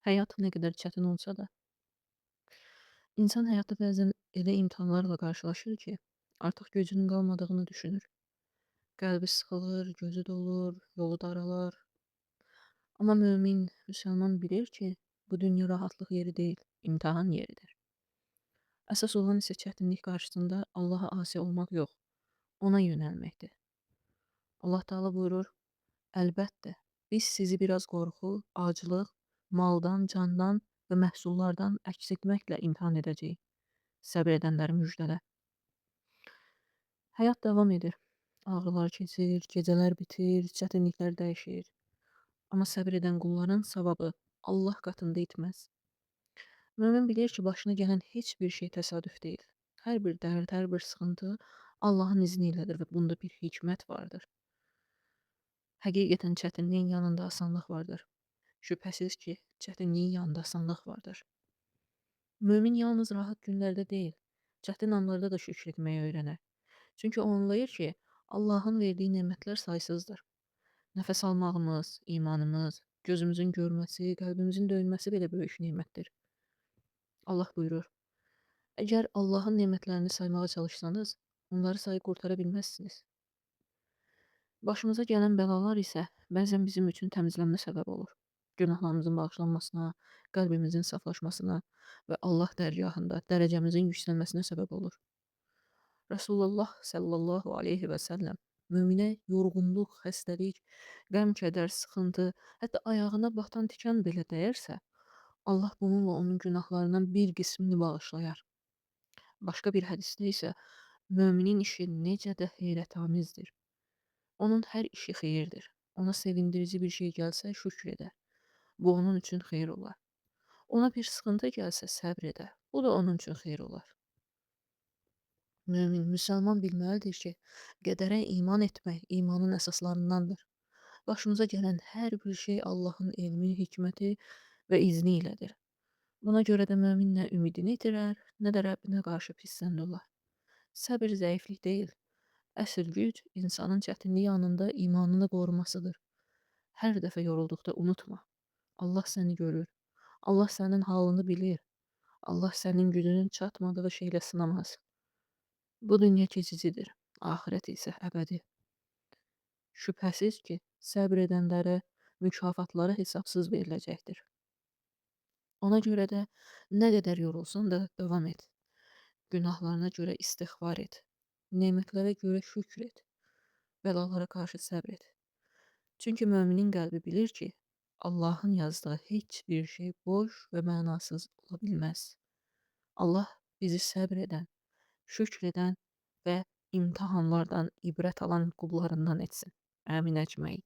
Həyat nə qədər çətin olsa da, insan həyatda bəzən elə imtahanlarla qarşılaşır ki, artıq gücünün qalmadığını düşünür. Qəlbi sıxılır, gözü dolur, yolu daralar. Amma mömin, müsəlman bilir ki, bu dünya rahatlıq yeri deyil, imtahan yeridir. Əsas olan isə çətinlik qarşısında Allaha asi olmaq yox, ona yönəlməkdir. Allah Teala buyurur: "Əlbəttə, biz sizi biraz qorxu, aclıq, maldan, candan və məhsullardan əks etməklə imtahan edəcəyik. Səbr edənləri müjdələ." Həyat davam edir. Ağrılar keçir, gecələr bitir, çətinliklər dəyişir. Amma səbr edən qulların savabı Allah qatında itməz. Mömin bilir ki, başına gələn heç bir şey təsadüf deyil. Hər bir dərd, hər bir sıxıntı Allahın izni ilədir və bunda bir hikmət vardır. Həqiqətən çətinliyin yanında asanlıq vardır. Şübhəsiz ki, çətinliyin yanında asanlıq vardır. Mömin yalnız rahat günlərdə deyil, çətin anlarda da şükür etməyi öyrənər. Çünki o anlayır ki, Allahın verdiyi nemətlər saysızdır. Nəfəs almağımız, imanımız, gözümüzün görməsi, qəlbimizin döyülməsi belə böyük nemətdir. Allah buyurur: "Əgər Allahın nemətlərini saymağa çalışsanız, onları sayıb qurtara bilməzsiniz." Başımıza gələn bəlalar isə bəzən bizim üçün təmizlənmə səbəbi olur. Günahlarımızın bağışlanmasına, qəlbimizin saflaşmasına və Allah dərgahında dərəcəmizin yüksəlməsinə səbəb olur. Rasulullah sallallahu aleyhi və səlləm möminə yorğunluq, xəstəlik, qəm, kədər, sıxıntı, hətta ayağına batan tikan belə dəyərsə, Allah bununla onun günahlarından bir qismini bağışlayar. Başqa bir hədisdə isə möminin işi necə də heyrətamizdir. Onun hər işi xeyirdir. Ona sevindirici bir şey gəlsə şükr edər. Bu onun üçün xeyir olar. Ona bir sıxıntı gəlsə səbr edər. Bu da onun üçün xeyir olar. Mömin, müsəlman bilməlidir ki, qədərə iman etmək imanın əsaslarındandır. Başımıza gələn hər bir şey Allahın elmi, hikməti və izni ilədir. Buna görə də mömin nə ümidini itirər, nə də Rəbbinə qarşı pislənd olar. Səbir zəiflik deyil. Əsl güc insanın çətinliyi anında imanını qorumasıdır. Hər dəfə yorulduqda unutma. Allah səni görür. Allah sənin halını bilir. Allah sənin gücünün çatmadığı şeylə sınamaz. Bu dünya keçicidir. Axirət isə əbədi. Şübhəsiz ki, səbr edənlərə mükafatları hesabsız veriləcəkdir. Ona görə də nə qədər yorulsan da davam et. Günahlarına görə istiğfar et. Nemətlərə görə şükr et. Bəlalara qarşı səbr et. Çünki möminin qəlbi bilir ki, Allahın yazdığı heç bir şey boş və mənasız ola bilməz. Allah bizi səbr edən, şükr edən və imtahanlardan ibrət alan qullarından etsin. Əmin əcməin.